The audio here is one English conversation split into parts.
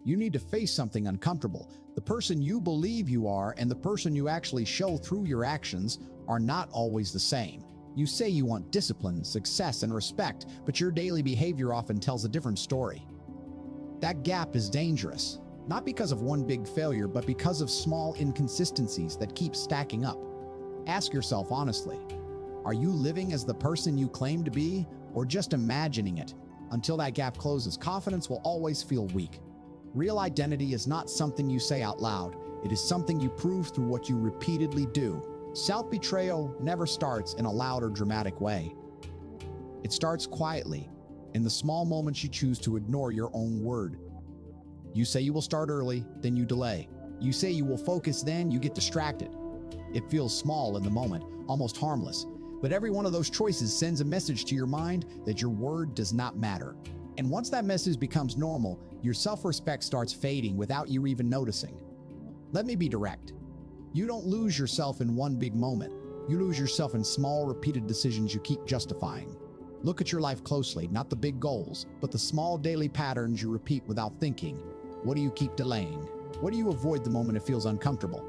You need to face something uncomfortable. The person you believe you are and the person you actually show through your actions are not always the same. You say you want discipline, success, and respect, but your daily behavior often tells a different story. That gap is dangerous, not because of one big failure, but because of small inconsistencies that keep stacking up. Ask yourself honestly, are you living as the person you claim to be, or just imagining it? Until that gap closes, confidence will always feel weak. Real identity is not something you say out loud. It is something you prove through what you repeatedly do. Self-betrayal never starts in a loud or dramatic way. It starts quietly, in the small moments you choose to ignore your own word. You say you will start early, then you delay. You say you will focus, then you get distracted. It feels small in the moment, almost harmless. But every one of those choices sends a message to your mind that your word does not matter. And once that message becomes normal, your self-respect starts fading without you even noticing. Let me be direct. You don't lose yourself in one big moment. You lose yourself in small, repeated decisions you keep justifying. Look at your life closely, not the big goals, but the small daily patterns you repeat without thinking. What do you keep delaying? What do you avoid the moment it feels uncomfortable?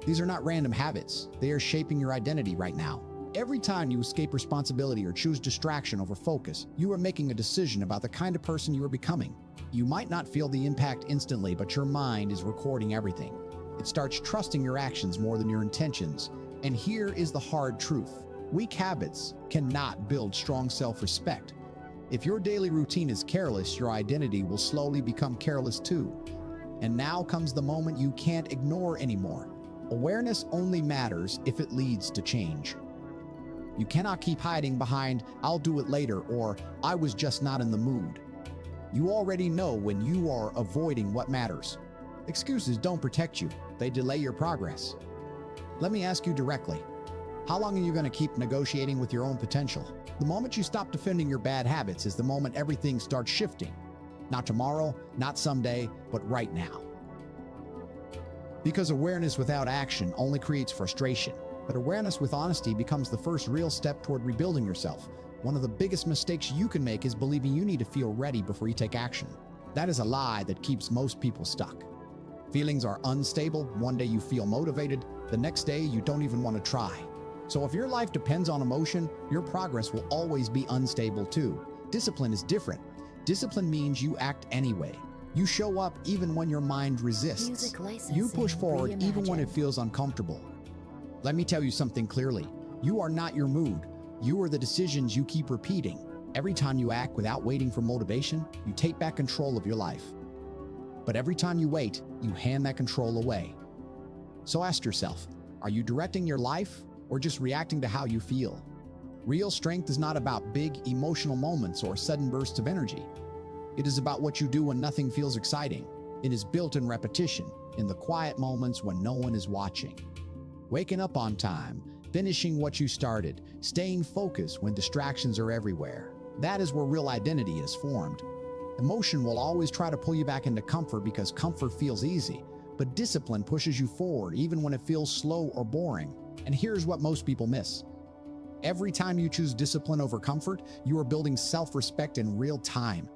These are not random habits. They are shaping your identity right now. Every time you escape responsibility or choose distraction over focus, you are making a decision about the kind of person you are becoming. You might not feel the impact instantly, but your mind is recording everything. It starts trusting your actions more than your intentions. And here is the hard truth. Weak habits cannot build strong self-respect. If your daily routine is careless, your identity will slowly become careless too. And now comes the moment you can't ignore anymore. Awareness only matters if it leads to change. You cannot keep hiding behind, "I'll do it later," or "I was just not in the mood." You already know when you are avoiding what matters. Excuses don't protect you, they delay your progress. Let me ask you directly, how long are you going to keep negotiating with your own potential? The moment you stop defending your bad habits is the moment everything starts shifting. Not tomorrow, not someday, but right now. Because awareness without action only creates frustration. But awareness with honesty becomes the first real step toward rebuilding yourself. One of the biggest mistakes you can make is believing you need to feel ready before you take action. That is a lie that keeps most people stuck. Feelings are unstable. One day you feel motivated, the next day you don't even want to try. So if your life depends on emotion, your progress will always be unstable too. Discipline is different. Discipline means you act anyway. You show up even when your mind resists. You push forward even when it feels uncomfortable. Let me tell you something clearly. You are not your mood. You are the decisions you keep repeating. Every time you act without waiting for motivation, you take back control of your life. But every time you wait, you hand that control away. So ask yourself, are you directing your life or just reacting to how you feel? Real strength is not about big emotional moments or sudden bursts of energy. It is about what you do when nothing feels exciting. It is built in repetition, in the quiet moments when no one is watching. Waking up on time, finishing what you started, staying focused when distractions are everywhere. That is where real identity is formed. Emotion will always try to pull you back into comfort because comfort feels easy, but discipline pushes you forward even when it feels slow or boring. And here's what most people miss. Every time you choose discipline over comfort, you are building self-respect in real time.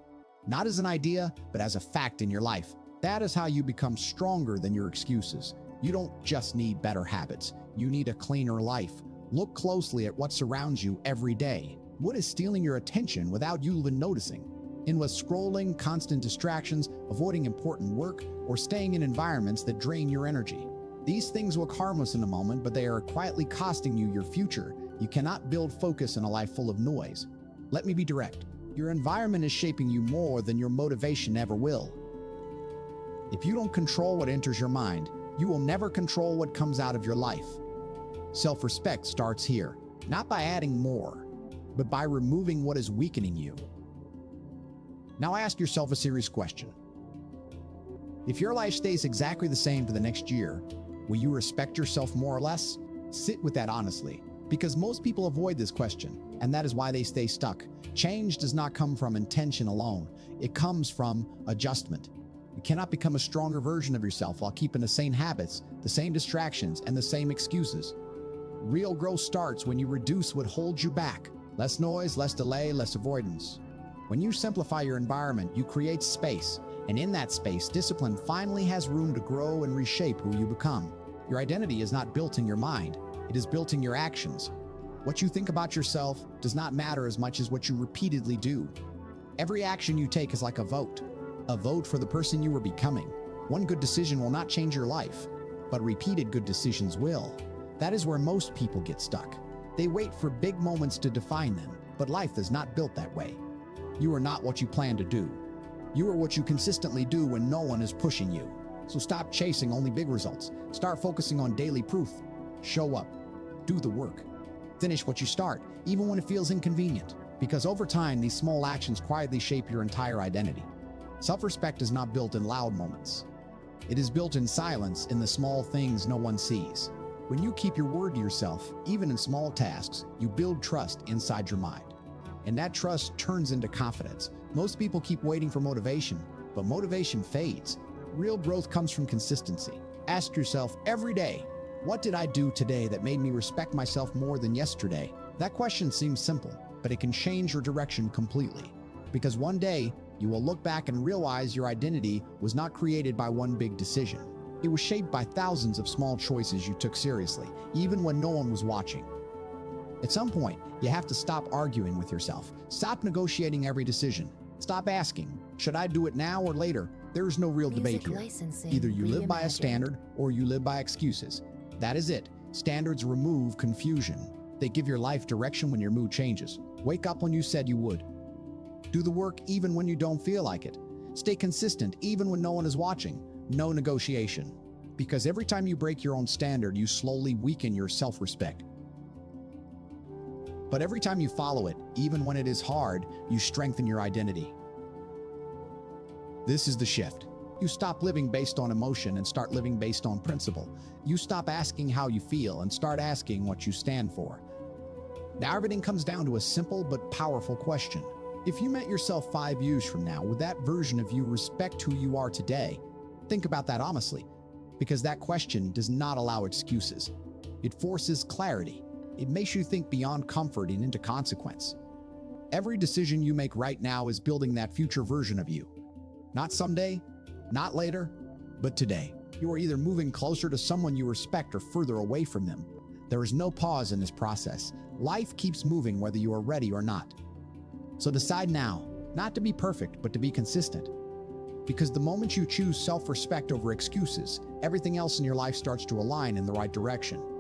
Not as an idea, but as a fact in your life. That is how you become stronger than your excuses. You don't just need better habits. You need a cleaner life. Look closely at what surrounds you every day. What is stealing your attention without you even noticing? Endless scrolling, constant distractions, avoiding important work, or staying in environments that drain your energy. These things look harmless in a moment, but they are quietly costing you your future. You cannot build focus in a life full of noise. Let me be direct. Your environment is shaping you more than your motivation ever will. If you don't control what enters your mind, you will never control what comes out of your life. Self-respect starts here, not by adding more, but by removing what is weakening you. Now ask yourself a serious question. If your life stays exactly the same for the next year, will you respect yourself more or less? Sit with that honestly, because most people avoid this question, and that is why they stay stuck. Change does not come from intention alone. It comes from adjustment. You cannot become a stronger version of yourself while keeping the same habits, the same distractions, and the same excuses. Real growth starts when you reduce what holds you back. Less noise, less delay, less avoidance. When you simplify your environment, you create space, And in that space, discipline finally has room to grow and reshape who you become. Your identity is not built in your mind, it is built in your actions. What you think about yourself does not matter as much as what you repeatedly do. Every action you take is like a vote for the person you are becoming. One good decision will not change your life, but repeated good decisions will. That is where most people get stuck. They wait for big moments to define them, but life is not built that way. You are not what you plan to do. You are what you consistently do when no one is pushing you. So stop chasing only big results. Start focusing on daily proof. Show up. Do the work. Finish what you start, even when it feels inconvenient. Because over time, these small actions quietly shape your entire identity. Self-respect is not built in loud moments. It is built in silence, in the small things no one sees. When you keep your word to yourself, even in small tasks, you build trust inside your mind. And that trust turns into confidence. Most people keep waiting for motivation, but motivation fades. Real growth comes from consistency. Ask yourself every day, what did I do today that made me respect myself more than yesterday? That question seems simple, but it can change your direction completely. Because one day, you will look back and realize your identity was not created by one big decision. It was shaped by thousands of small choices you took seriously, even when no one was watching. At some point, you have to stop arguing with yourself. Stop negotiating every decision. Stop asking, should I do it now or later? There is no real debate here. Either you live by a standard or you live by excuses. That is it. Standards remove confusion. They give your life direction when your mood changes. Wake up when you said you would. Do the work even when you don't feel like it. Stay consistent even when no one is watching. No negotiation. Because every time you break your own standard, you slowly weaken your self-respect. But every time you follow it, even when it is hard, you strengthen your identity. This is the shift. You stop living based on emotion and start living based on principle. You stop asking how you feel and start asking what you stand for. Now everything comes down to a simple but powerful question. If you met yourself 5 years from now, would that version of you respect who you are today? Think about that honestly, because that question does not allow excuses. It forces clarity. It makes you think beyond comfort and into consequence. Every decision you make right now is building that future version of you. Not someday, not later, but today. You are either moving closer to someone you respect or further away from them. There is no pause in this process. Life keeps moving whether you are ready or not. So decide now, not to be perfect, but to be consistent. Because the moment you choose self-respect over excuses, everything else in your life starts to align in the right direction.